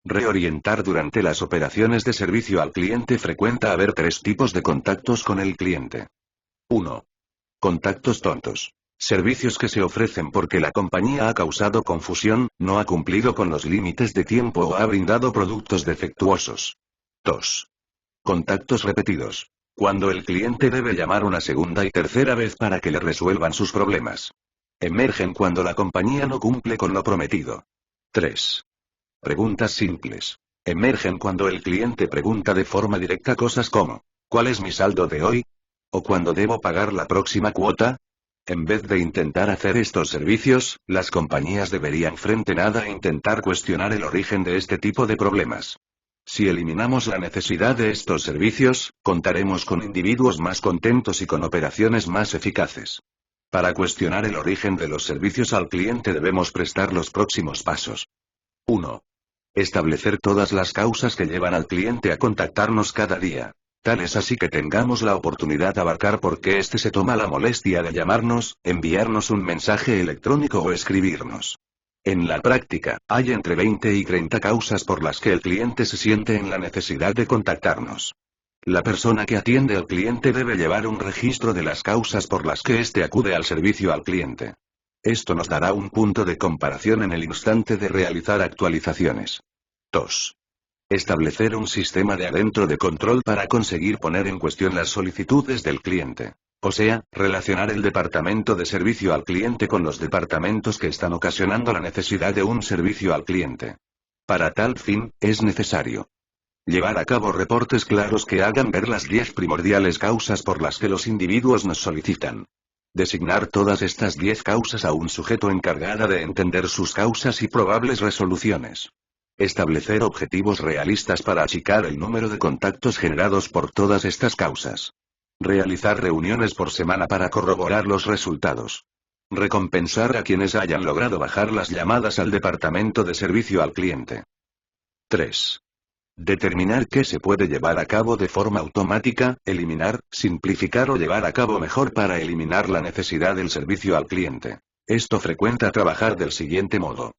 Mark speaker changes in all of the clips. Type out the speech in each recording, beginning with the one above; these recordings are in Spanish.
Speaker 1: Reorientar durante las operaciones de servicio al cliente frecuenta haber tres tipos de contactos con el cliente. 1. Contactos tontos. Servicios que se ofrecen porque la compañía ha causado confusión, no ha cumplido con los límites de tiempo o ha brindado productos defectuosos. 2. Contactos repetidos. Cuando el cliente debe llamar una segunda y tercera vez para que le resuelvan sus problemas. Emergen cuando la compañía no cumple con lo prometido. 3. Preguntas simples. Emergen cuando el cliente pregunta de forma directa cosas como, ¿cuál es mi saldo de hoy? ¿O cuándo debo pagar la próxima cuota? En vez de intentar hacer estos servicios, las compañías deberían frente nada intentar cuestionar el origen de este tipo de problemas. Si eliminamos la necesidad de estos servicios, contaremos con individuos más contentos y con operaciones más eficaces. Para cuestionar el origen de los servicios al cliente debemos prestar los próximos pasos. 1. Establecer todas las causas que llevan al cliente a contactarnos cada día. Tal es así que tengamos la oportunidad de abarcar por qué éste se toma la molestia de llamarnos, enviarnos un mensaje electrónico o escribirnos. En la práctica, hay entre 20 y 30 causas por las que el cliente se siente en la necesidad de contactarnos. La persona que atiende al cliente debe llevar un registro de las causas por las que éste acude al servicio al cliente. Esto nos dará un punto de comparación en el instante de realizar actualizaciones. 2. Establecer un sistema de adentro de control para conseguir poner en cuestión las solicitudes del cliente. O sea, relacionar el departamento de servicio al cliente con los departamentos que están ocasionando la necesidad de un servicio al cliente. Para tal fin, es necesario llevar a cabo reportes claros que hagan ver las 10 primordiales causas por las que los individuos nos solicitan. Designar todas estas 10 causas a un sujeto encargado de entender sus causas y probables resoluciones. Establecer objetivos realistas para achicar el número de contactos generados por todas estas causas. Realizar reuniones por semana para corroborar los resultados. Recompensar a quienes hayan logrado bajar las llamadas al departamento de servicio al cliente. 3. Determinar qué se puede llevar a cabo de forma automática, eliminar, simplificar o llevar a cabo mejor para eliminar la necesidad del servicio al cliente. Esto frecuenta trabajar del siguiente modo.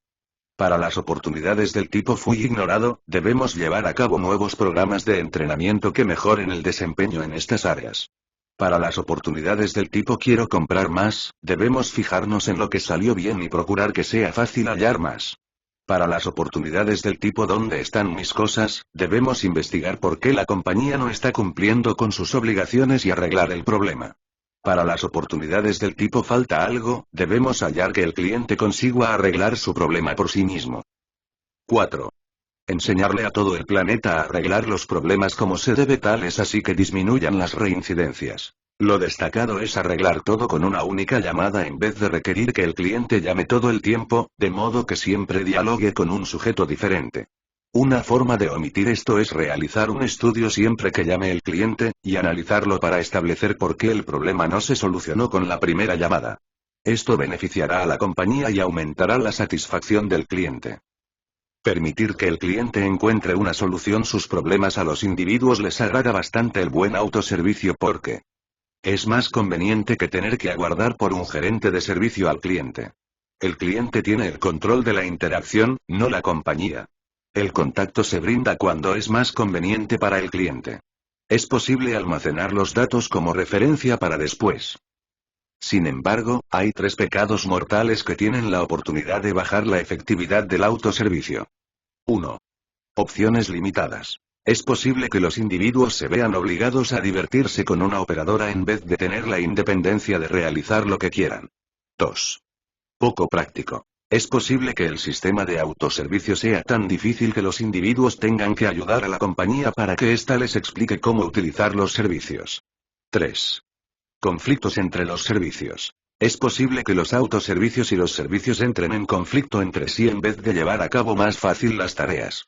Speaker 1: Para las oportunidades del tipo fui ignorado, debemos llevar a cabo nuevos programas de entrenamiento que mejoren el desempeño en estas áreas. Para las oportunidades del tipo quiero comprar más, debemos fijarnos en lo que salió bien y procurar que sea fácil hallar más. Para las oportunidades del tipo ¿dónde están mis cosas?, debemos investigar por qué la compañía no está cumpliendo con sus obligaciones y arreglar el problema. Para las oportunidades del tipo falta algo, debemos hallar que el cliente consiga arreglar su problema por sí mismo. 4. Enseñarle a todo el planeta a arreglar los problemas como se debe, tal es así que disminuyan las reincidencias. Lo destacado es arreglar todo con una única llamada en vez de requerir que el cliente llame todo el tiempo, de modo que siempre dialogue con un sujeto diferente. Una forma de omitir esto es realizar un estudio siempre que llame el cliente, y analizarlo para establecer por qué el problema no se solucionó con la primera llamada. Esto beneficiará a la compañía y aumentará la satisfacción del cliente. Permitir que el cliente encuentre una solución sus problemas a los individuos les agrada bastante el buen autoservicio porque es más conveniente que tener que aguardar por un gerente de servicio al cliente. El cliente tiene el control de la interacción, no la compañía. El contacto se brinda cuando es más conveniente para el cliente. Es posible almacenar los datos como referencia para después. Sin embargo, hay 3 pecados mortales que tienen la oportunidad de bajar la efectividad del autoservicio. 1. Opciones limitadas. Es posible que los individuos se vean obligados a divertirse con una operadora en vez de tener la independencia de realizar lo que quieran. 2. Poco práctico. Es posible que el sistema de autoservicio sea tan difícil que los individuos tengan que ayudar a la compañía para que ésta les explique cómo utilizar los servicios. 3. Conflictos entre los servicios. Es posible que los autoservicios y los servicios entren en conflicto entre sí en vez de llevar a cabo más fácil las tareas.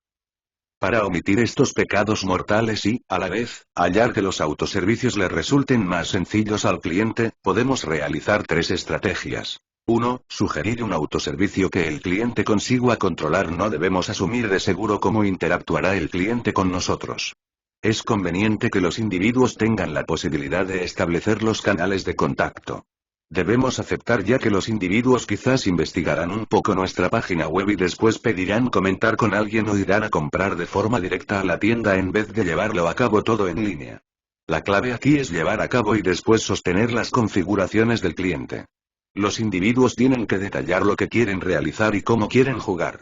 Speaker 1: Para omitir estos pecados mortales y, a la vez, hallar que los autoservicios le resulten más sencillos al cliente, podemos realizar 3 estrategias. 1. Sugerir un autoservicio que el cliente consiga controlar. No debemos asumir de seguro cómo interactuará el cliente con nosotros. Es conveniente que los individuos tengan la posibilidad de establecer los canales de contacto. Debemos aceptar ya que los individuos quizás investigarán un poco nuestra página web y después pedirán comentar con alguien o irán a comprar de forma directa a la tienda en vez de llevarlo a cabo todo en línea. La clave aquí es llevar a cabo y después sostener las configuraciones del cliente. Los individuos tienen que detallar lo que quieren realizar y cómo quieren jugar.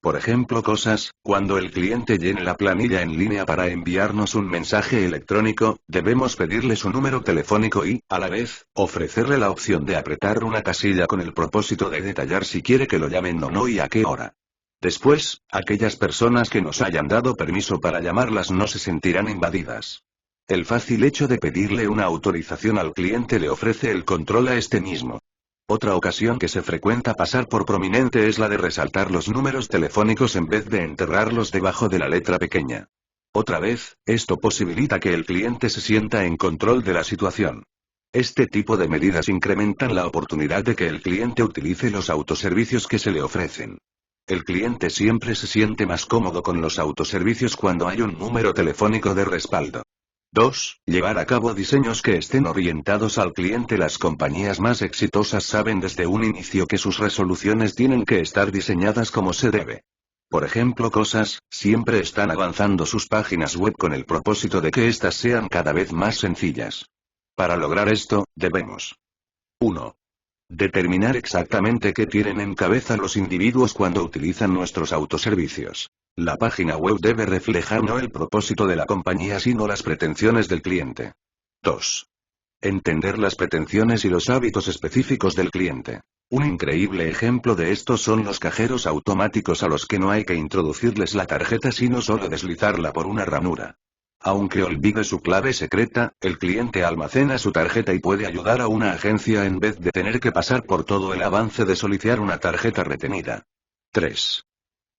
Speaker 1: Por ejemplo, cuando el cliente llene la planilla en línea para enviarnos un mensaje electrónico, debemos pedirle su número telefónico y, a la vez, ofrecerle la opción de apretar una casilla con el propósito de detallar si quiere que lo llamen o no y a qué hora. Después, aquellas personas que nos hayan dado permiso para llamarlas no se sentirán invadidas. El fácil hecho de pedirle una autorización al cliente le ofrece el control a este mismo. Otra ocasión que se frecuenta pasar por prominente es la de resaltar los números telefónicos en vez de enterrarlos debajo de la letra pequeña. Otra vez, esto posibilita que el cliente se sienta en control de la situación. Este tipo de medidas incrementan la oportunidad de que el cliente utilice los autoservicios que se le ofrecen. El cliente siempre se siente más cómodo con los autoservicios cuando hay un número telefónico de respaldo. 2. Llevar a cabo diseños que estén orientados al cliente. Las compañías más exitosas saben desde un inicio que sus resoluciones tienen que estar diseñadas como se debe. Por ejemplo, siempre están avanzando sus páginas web con el propósito de que éstas sean cada vez más sencillas. Para lograr esto, debemos 1. Determinar exactamente qué tienen en cabeza los individuos cuando utilizan nuestros autoservicios. La página web debe reflejar no el propósito de la compañía sino las pretensiones del cliente. 2. Entender las pretensiones y los hábitos específicos del cliente. Un increíble ejemplo de esto son los cajeros automáticos a los que no hay que introducirles la tarjeta sino solo deslizarla por una ranura. Aunque olvide su clave secreta, el cliente almacena su tarjeta y puede ayudar a una agencia en vez de tener que pasar por todo el avance de solicitar una tarjeta retenida. 3.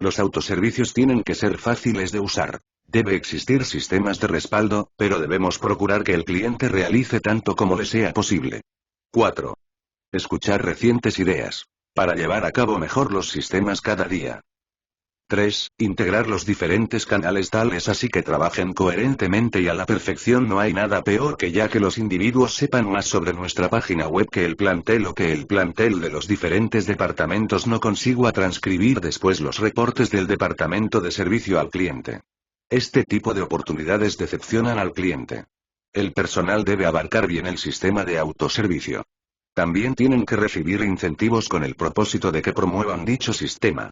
Speaker 1: Los autoservicios tienen que ser fáciles de usar. Debe existir sistemas de respaldo, pero debemos procurar que el cliente realice tanto como le sea posible. 4. Escuchar recientes ideas. Para llevar a cabo mejor los sistemas cada día. 3. Integrar los diferentes canales tales así que trabajen coherentemente y a la perfección. No hay nada peor que ya que los individuos sepan más sobre nuestra página web que el plantel o que el plantel de los diferentes departamentos no consiga transcribir después los reportes del departamento de servicio al cliente. Este tipo de oportunidades decepcionan al cliente. El personal debe abarcar bien el sistema de autoservicio. También tienen que recibir incentivos con el propósito de que promuevan dicho sistema.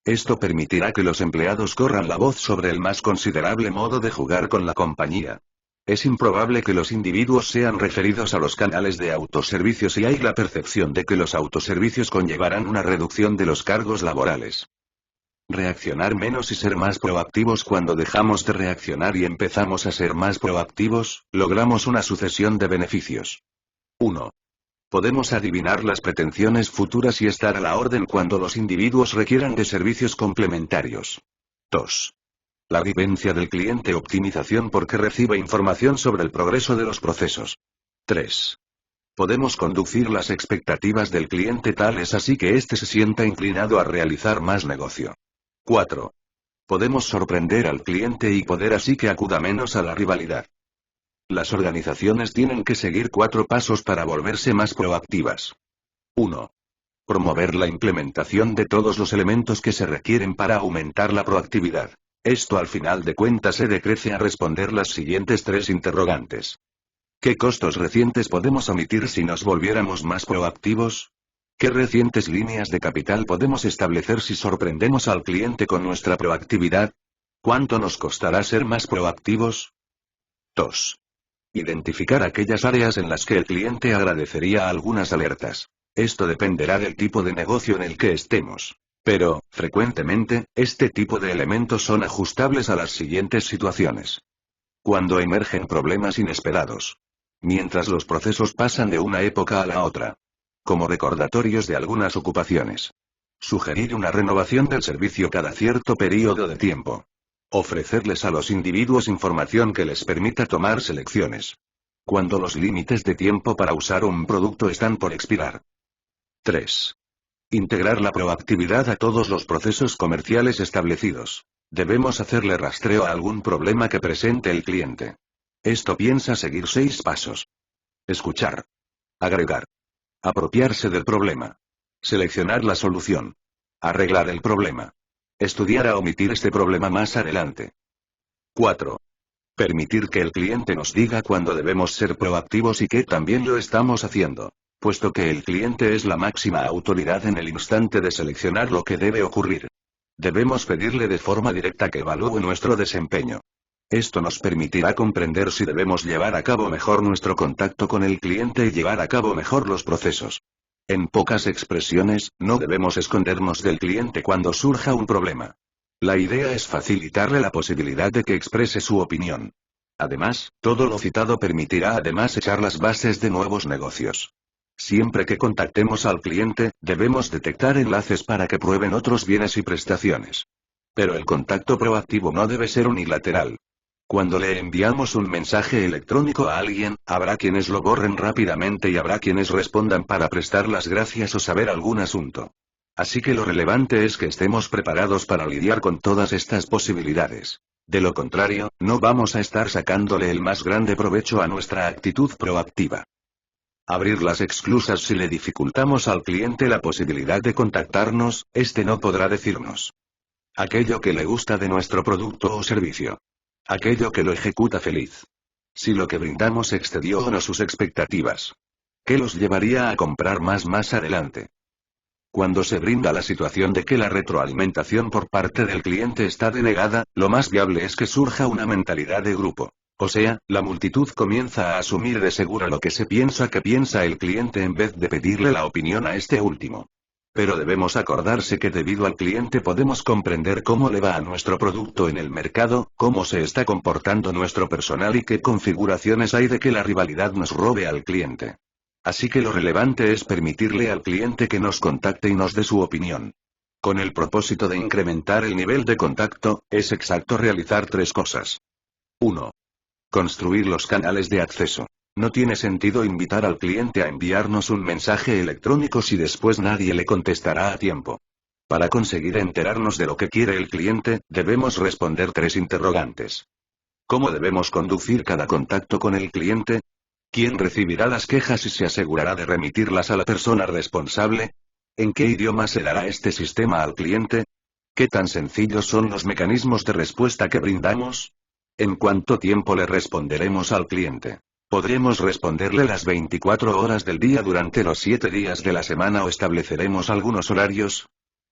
Speaker 1: Esto permitirá que los empleados corran la voz sobre el más considerable modo de jugar con la compañía. Es improbable que los individuos sean referidos a los canales de autoservicios y hay la percepción de que los autoservicios conllevarán una reducción de los cargos laborales. Reaccionar menos y ser más proactivos. Cuando dejamos de reaccionar y empezamos a ser más proactivos, logramos una sucesión de beneficios. 1. Podemos adivinar las pretensiones futuras y estar a la orden cuando los individuos requieran de servicios complementarios. 2. La vivencia del cliente. Optimización porque recibe información sobre el progreso de los procesos. 3. Podemos conducir las expectativas del cliente tales así que éste se sienta inclinado a realizar más negocio. 4. Podemos sorprender al cliente y poder así que acuda menos a la rivalidad. Las organizaciones tienen que seguir 4 pasos para volverse más proactivas. 1. Promover la implementación de todos los elementos que se requieren para aumentar la proactividad. Esto al final de cuentas se decrece a responder las siguientes 3 interrogantes. ¿Qué costos recientes podemos omitir si nos volviéramos más proactivos? ¿Qué recientes líneas de capital podemos establecer si sorprendemos al cliente con nuestra proactividad? ¿Cuánto nos costará ser más proactivos? 2. Identificar aquellas áreas en las que el cliente agradecería algunas alertas. Esto dependerá del tipo de negocio en el que estemos. Pero, frecuentemente, este tipo de elementos son ajustables a las siguientes situaciones. Cuando emergen problemas inesperados. Mientras los procesos pasan de una época a la otra. Como recordatorios de algunas ocupaciones. Sugerir una renovación del servicio cada cierto periodo de tiempo. Ofrecerles a los individuos información que les permita tomar selecciones. Cuando los límites de tiempo para usar un producto están por expirar. 3. Integrar la proactividad a todos los procesos comerciales establecidos. Debemos hacerle rastreo a algún problema que presente el cliente. Esto piensa seguir 6 pasos. Escuchar. Agregar. Apropiarse del problema. Seleccionar la solución. Arreglar el problema. Estudiar a omitir este problema más adelante. 4. Permitir que el cliente nos diga cuándo debemos ser proactivos y que también lo estamos haciendo, puesto que el cliente es la máxima autoridad en el instante de seleccionar lo que debe ocurrir. Debemos pedirle de forma directa que evalúe nuestro desempeño. Esto nos permitirá comprender si debemos llevar a cabo mejor nuestro contacto con el cliente y llevar a cabo mejor los procesos. En pocas expresiones, no debemos escondernos del cliente cuando surja un problema. La idea es facilitarle la posibilidad de que exprese su opinión. Además, todo lo citado permitirá además echar las bases de nuevos negocios. Siempre que contactemos al cliente, debemos detectar enlaces para que prueben otros bienes y prestaciones. Pero el contacto proactivo no debe ser unilateral. Cuando le enviamos un mensaje electrónico a alguien, habrá quienes lo borren rápidamente y habrá quienes respondan para prestar las gracias o saber algún asunto. Así que lo relevante es que estemos preparados para lidiar con todas estas posibilidades. De lo contrario, no vamos a estar sacándole el más grande provecho a nuestra actitud proactiva. Abrir las exclusas. Si le dificultamos al cliente la posibilidad de contactarnos, este no podrá decirnos aquello que le gusta de nuestro producto o servicio. Aquello que lo ejecuta feliz. Si lo que brindamos excedió o no sus expectativas. ¿Qué los llevaría a comprar más adelante? Cuando se brinda la situación de que la retroalimentación por parte del cliente está denegada, lo más viable es que surja una mentalidad de grupo. O sea, la multitud comienza a asumir de seguro lo que se piensa que piensa el cliente en vez de pedirle la opinión a este último. Pero debemos acordarse que debido al cliente podemos comprender cómo le va a nuestro producto en el mercado, cómo se está comportando nuestro personal y qué configuraciones hay de que la rivalidad nos robe al cliente. Así que lo relevante es permitirle al cliente que nos contacte y nos dé su opinión. Con el propósito de incrementar el nivel de contacto, es exacto realizar 3 cosas. 1. Construir los canales de acceso. No tiene sentido invitar al cliente a enviarnos un mensaje electrónico si después nadie le contestará a tiempo. Para conseguir enterarnos de lo que quiere el cliente, debemos responder 3 interrogantes. ¿Cómo debemos conducir cada contacto con el cliente? ¿Quién recibirá las quejas y se asegurará de remitirlas a la persona responsable? ¿En qué idioma se dará este sistema al cliente? ¿Qué tan sencillos son los mecanismos de respuesta que brindamos? ¿En cuánto tiempo le responderemos al cliente? ¿Podremos responderle las 24 horas del día durante los 7 días de la semana o estableceremos algunos horarios?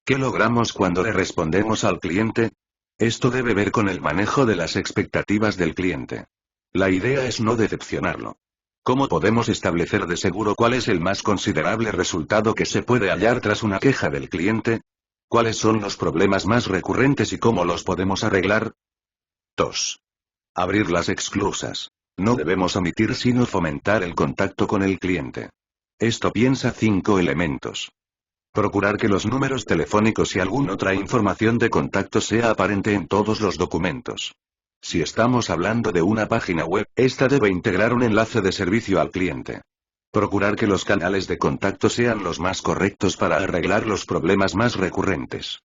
Speaker 1: ¿Qué logramos cuando le respondemos al cliente? Esto debe ver con el manejo de las expectativas del cliente. La idea es no decepcionarlo. ¿Cómo podemos establecer de seguro cuál es el más considerable resultado que se puede hallar tras una queja del cliente? ¿Cuáles son los problemas más recurrentes y cómo los podemos arreglar? 2. Abrir las exclusas. No debemos omitir sino fomentar el contacto con el cliente. Esto piensa 5 elementos. Procurar que los números telefónicos y alguna otra información de contacto sea aparente en todos los documentos. Si estamos hablando de una página web, esta debe integrar un enlace de servicio al cliente. Procurar que los canales de contacto sean los más correctos para arreglar los problemas más recurrentes.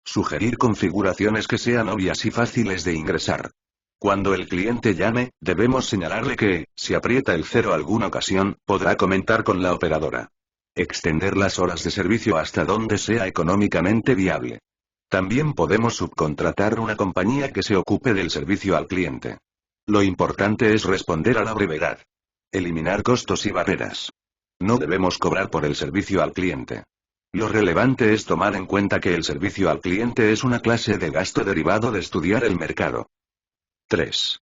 Speaker 1: Sugerir configuraciones que sean obvias y fáciles de ingresar. Cuando el cliente llame, debemos señalarle que, si aprieta el 0 alguna ocasión, podrá comentar con la operadora. Extender las horas de servicio hasta donde sea económicamente viable. También podemos subcontratar una compañía que se ocupe del servicio al cliente. Lo importante es responder a la brevedad. Eliminar costos y barreras. No debemos cobrar por el servicio al cliente. Lo relevante es tomar en cuenta que el servicio al cliente es una clase de gasto derivado de estudiar el mercado. 3.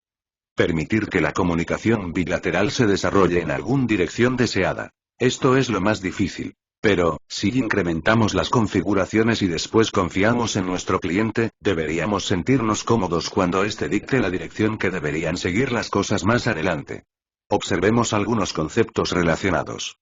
Speaker 1: Permitir que la comunicación bilateral se desarrolle en alguna dirección deseada. Esto es lo más difícil. Pero, si incrementamos las configuraciones y después confiamos en nuestro cliente, deberíamos sentirnos cómodos cuando éste dicte la dirección que deberían seguir las cosas más adelante. Observemos algunos conceptos relacionados.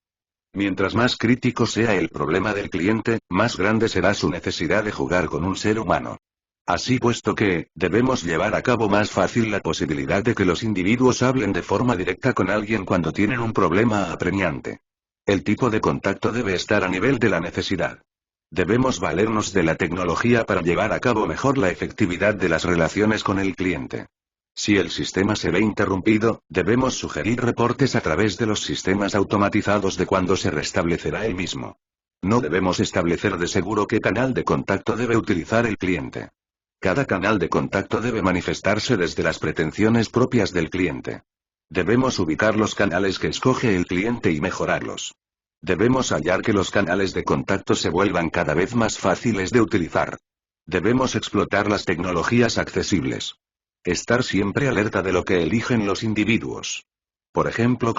Speaker 1: Mientras más crítico sea el problema del cliente, más grande será su necesidad de jugar con un ser humano. Así puesto que, debemos llevar a cabo más fácil la posibilidad de que los individuos hablen de forma directa con alguien cuando tienen un problema apremiante. El tipo de contacto debe estar a nivel de la necesidad. Debemos valernos de la tecnología para llevar a cabo mejor la efectividad de las relaciones con el cliente. Si el sistema se ve interrumpido, debemos sugerir reportes a través de los sistemas automatizados de cuándo se restablecerá el mismo. No debemos establecer de seguro qué canal de contacto debe utilizar el cliente. Cada canal de contacto debe manifestarse desde las pretensiones propias del cliente. Debemos ubicar los canales que escoge el cliente y mejorarlos. Debemos hallar que los canales de contacto se vuelvan cada vez más fáciles de utilizar. Debemos explotar las tecnologías accesibles. Estar siempre alerta de lo que eligen los individuos. Por ejemplo,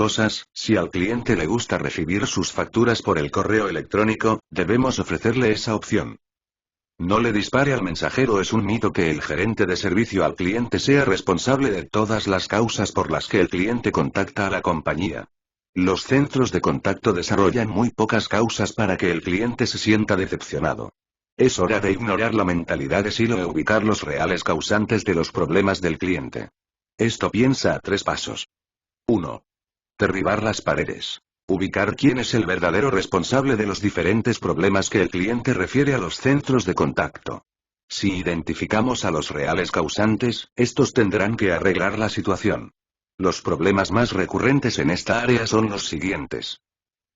Speaker 1: si al cliente le gusta recibir sus facturas por el correo electrónico, debemos ofrecerle esa opción. No le dispare al mensajero. Es un mito que el gerente de servicio al cliente sea responsable de todas las causas por las que el cliente contacta a la compañía. Los centros de contacto desarrollan muy pocas causas para que el cliente se sienta decepcionado. Es hora de ignorar la mentalidad de silo e ubicar los reales causantes de los problemas del cliente. Esto piensa a 3 pasos. 1. Derribar las paredes. Ubicar quién es el verdadero responsable de los diferentes problemas que el cliente refiere a los centros de contacto. Si identificamos a los reales causantes, estos tendrán que arreglar la situación. Los problemas más recurrentes en esta área son los siguientes.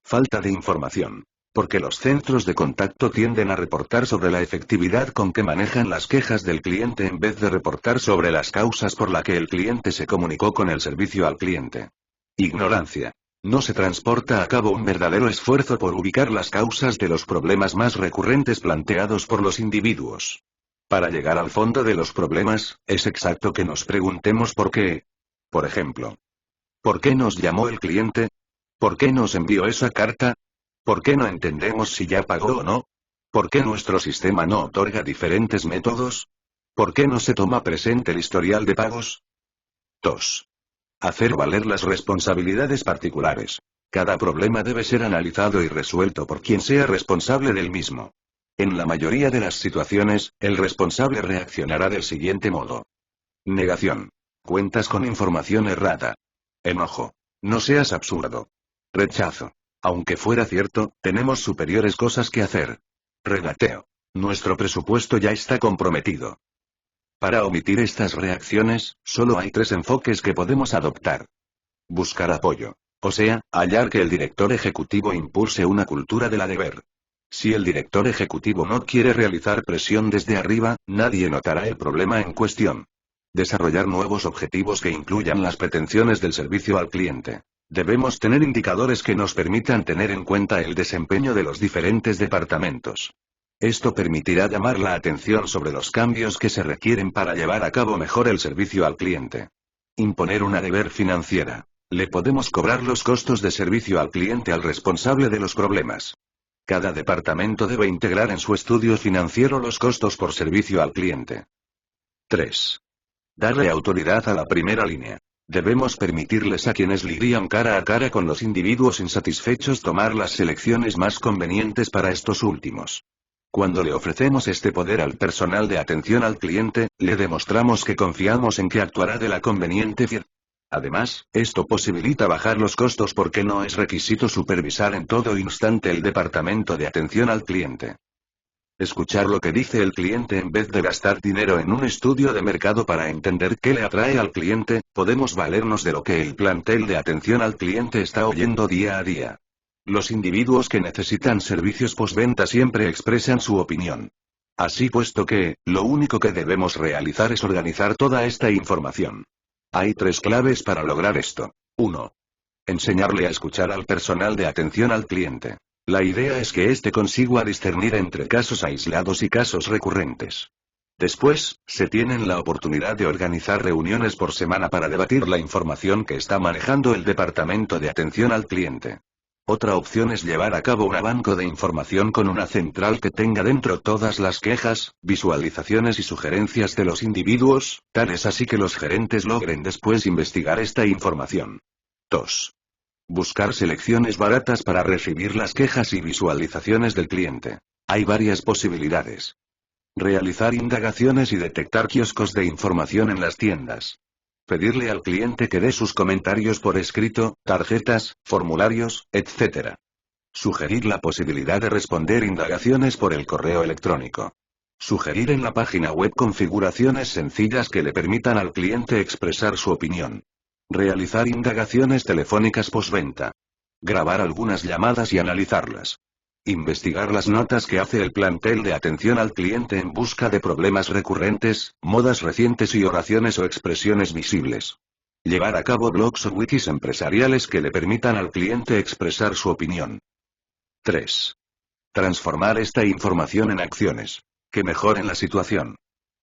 Speaker 1: Falta de información. Porque los centros de contacto tienden a reportar sobre la efectividad con que manejan las quejas del cliente en vez de reportar sobre las causas por las que el cliente se comunicó con el servicio al cliente. Ignorancia. No se transporta a cabo un verdadero esfuerzo por ubicar las causas de los problemas más recurrentes planteados por los individuos. Para llegar al fondo de los problemas, es exacto que nos preguntemos por qué. Por ejemplo, ¿por qué nos llamó el cliente? ¿Por qué nos envió esa carta? ¿Por qué no entendemos si ya pagó o no? ¿Por qué nuestro sistema no otorga diferentes métodos? ¿Por qué no se toma presente el historial de pagos? 2. Hacer valer las responsabilidades particulares. Cada problema debe ser analizado y resuelto por quien sea responsable del mismo. En la mayoría de las situaciones, el responsable reaccionará del siguiente modo. Negación. Cuentas con información errada. Enojo. No seas absurdo. Rechazo. Aunque fuera cierto, tenemos superiores cosas que hacer. Regateo. Nuestro presupuesto ya está comprometido. Para omitir estas reacciones, solo hay 3 enfoques que podemos adoptar. Buscar apoyo. O sea, hallar que el director ejecutivo impulse una cultura del deber. Si el director ejecutivo no quiere realizar presión desde arriba, nadie notará el problema en cuestión. Desarrollar nuevos objetivos que incluyan las pretensiones del servicio al cliente. Debemos tener indicadores que nos permitan tener en cuenta el desempeño de los diferentes departamentos. Esto permitirá llamar la atención sobre los cambios que se requieren para llevar a cabo mejor el servicio al cliente. Imponer una deber financiera. Le podemos cobrar los costos de servicio al cliente al responsable de los problemas. Cada departamento debe integrar en su estudio financiero los costos por servicio al cliente. 3. Darle autoridad a la primera línea. Debemos permitirles a quienes lidian cara a cara con los individuos insatisfechos tomar las selecciones más convenientes para estos últimos. Cuando le ofrecemos este poder al personal de atención al cliente, le demostramos que confiamos en que actuará de la conveniente forma. Además, esto posibilita bajar los costos porque no es requisito supervisar en todo instante el departamento de atención al cliente. Escuchar lo que dice el cliente en vez de gastar dinero en un estudio de mercado para entender qué le atrae al cliente, podemos valernos de lo que el plantel de atención al cliente está oyendo día a día. Los individuos que necesitan servicios postventa siempre expresan su opinión. Así puesto que, lo único que debemos realizar es organizar toda esta información. Hay 3 claves para lograr esto. 1. Enseñarle a escuchar al personal de atención al cliente. La idea es que éste consiga discernir entre casos aislados y casos recurrentes. Después, se tienen la oportunidad de organizar reuniones por semana para debatir la información que está manejando el departamento de atención al cliente. Otra opción es llevar a cabo un banco de información con una central que tenga dentro todas las quejas, visualizaciones y sugerencias de los individuos, tales así que los gerentes logren después investigar esta información. 2. Buscar selecciones baratas para recibir las quejas y visualizaciones del cliente. Hay varias posibilidades. Realizar indagaciones y detectar kioscos de información en las tiendas. Pedirle al cliente que dé sus comentarios por escrito, tarjetas, formularios, etc. Sugerir la posibilidad de responder indagaciones por el correo electrónico. Sugerir en la página web configuraciones sencillas que le permitan al cliente expresar su opinión. Realizar indagaciones telefónicas postventa. Grabar algunas llamadas y analizarlas. Investigar las notas que hace el plantel de atención al cliente en busca de problemas recurrentes, modas recientes y oraciones o expresiones visibles. Llevar a cabo blogs o wikis empresariales que le permitan al cliente expresar su opinión. 3. Transformar esta información en acciones que mejoren la situación.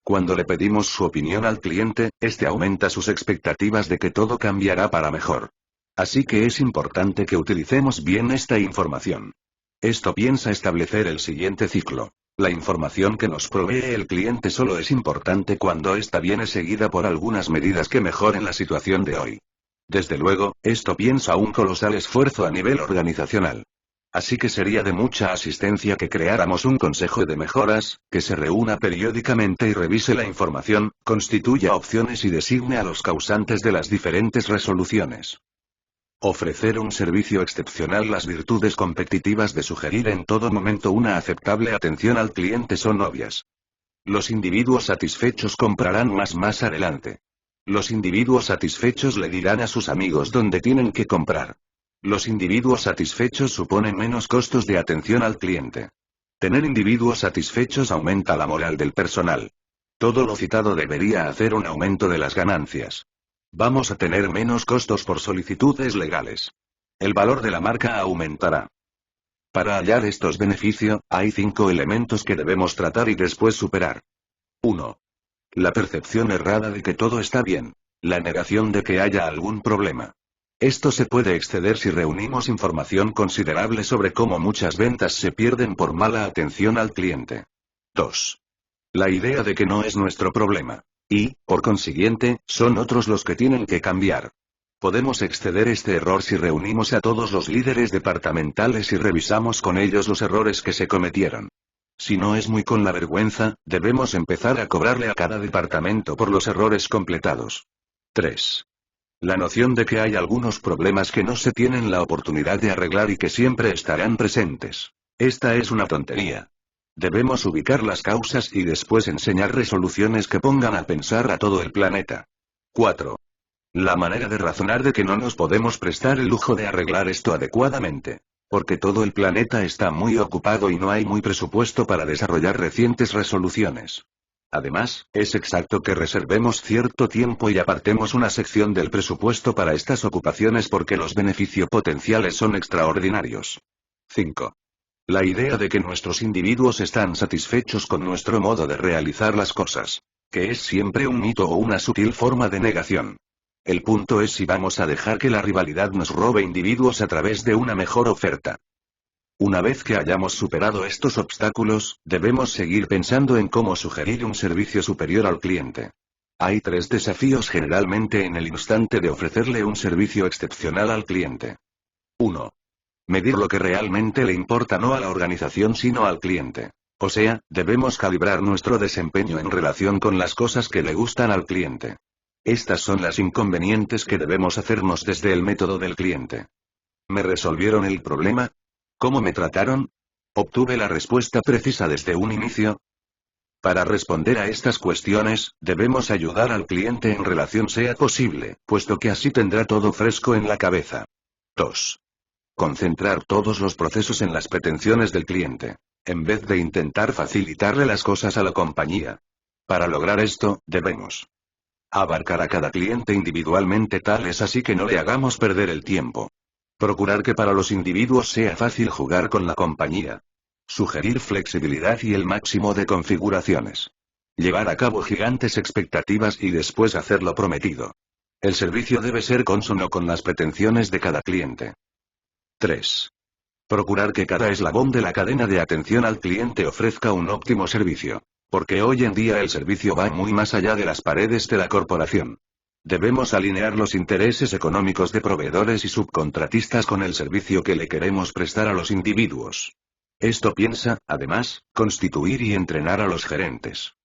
Speaker 1: Cuando le pedimos su opinión al cliente, este aumenta sus expectativas de que todo cambiará para mejor. Así que es importante que utilicemos bien esta información. Esto piensa establecer el siguiente ciclo. La información que nos provee el cliente solo es importante cuando esta viene seguida por algunas medidas que mejoren la situación de hoy. Desde luego, esto piensa un colosal esfuerzo a nivel organizacional. Así que sería de mucha asistencia que creáramos un consejo de mejoras, que se reúna periódicamente y revise la información, constituya opciones y designe a los causantes de las diferentes resoluciones. Ofrecer un servicio excepcional. Las virtudes competitivas de sugerir en todo momento una aceptable atención al cliente son obvias. Los individuos satisfechos comprarán más adelante. Los individuos satisfechos le dirán a sus amigos dónde tienen que comprar. Los individuos satisfechos suponen menos costos de atención al cliente. Tener individuos satisfechos aumenta la moral del personal. Todo lo citado debería hacer un aumento de las ganancias. Vamos a tener menos costos por solicitudes legales. El valor de la marca aumentará. Para hallar estos beneficios, hay 5 elementos que debemos tratar y después superar. 1. La percepción errada de que todo está bien. La negación de que haya algún problema. Esto se puede exceder si reunimos información considerable sobre cómo muchas ventas se pierden por mala atención al cliente. 2. La idea de que no es nuestro problema. Y, por consiguiente, son otros los que tienen que cambiar. Podemos exceder este error si reunimos a todos los líderes departamentales y revisamos con ellos los errores que se cometieron. Si no es muy con la vergüenza, debemos empezar a cobrarle a cada departamento por los errores completados. 3. La noción de que hay algunos problemas que no se tienen la oportunidad de arreglar y que siempre estarán presentes. Esta es una tontería. Debemos ubicar las causas y después enseñar resoluciones que pongan a pensar a todo el planeta. 4. La manera de razonar de que no nos podemos prestar el lujo de arreglar esto adecuadamente. Porque todo el planeta está muy ocupado y no hay muy presupuesto para desarrollar recientes resoluciones. Además, es exacto que reservemos cierto tiempo y apartemos una sección del presupuesto para estas ocupaciones porque los beneficios potenciales son extraordinarios. 5. La idea de que nuestros individuos están satisfechos con nuestro modo de realizar las cosas. Que es siempre un mito o una sutil forma de negación. El punto es si vamos a dejar que la rivalidad nos robe individuos a través de una mejor oferta. Una vez que hayamos superado estos obstáculos, debemos seguir pensando en cómo sugerir un servicio superior al cliente. Hay 3 desafíos generalmente en el instante de ofrecerle un servicio excepcional al cliente. 1. Medir lo que realmente le importa no a la organización sino al cliente. O sea, debemos calibrar nuestro desempeño en relación con las cosas que le gustan al cliente. Estas son las inconvenientes que debemos hacernos desde el método del cliente. ¿Me resolvieron el problema? ¿Cómo me trataron? ¿Obtuve la respuesta precisa desde un inicio? Para responder a estas cuestiones, debemos ayudar al cliente en relación sea posible, puesto que así tendrá todo fresco en la cabeza. 2. Concentrar todos los procesos en las pretensiones del cliente, en vez de intentar facilitarle las cosas a la compañía. Para lograr esto, debemos abarcar a cada cliente individualmente, tal es así que no le hagamos perder el tiempo. Procurar que para los individuos sea fácil jugar con la compañía. Sugerir flexibilidad y el máximo de configuraciones. Llevar a cabo gigantes expectativas y después hacer lo prometido. El servicio debe ser consono con las pretensiones de cada cliente. 3. Procurar que cada eslabón de la cadena de atención al cliente ofrezca un óptimo servicio. Porque hoy en día el servicio va muy más allá de las paredes de la corporación. Debemos alinear los intereses económicos de proveedores y subcontratistas con el servicio que le queremos prestar a los individuos. Esto piensa, además, constituir y entrenar a los gerentes.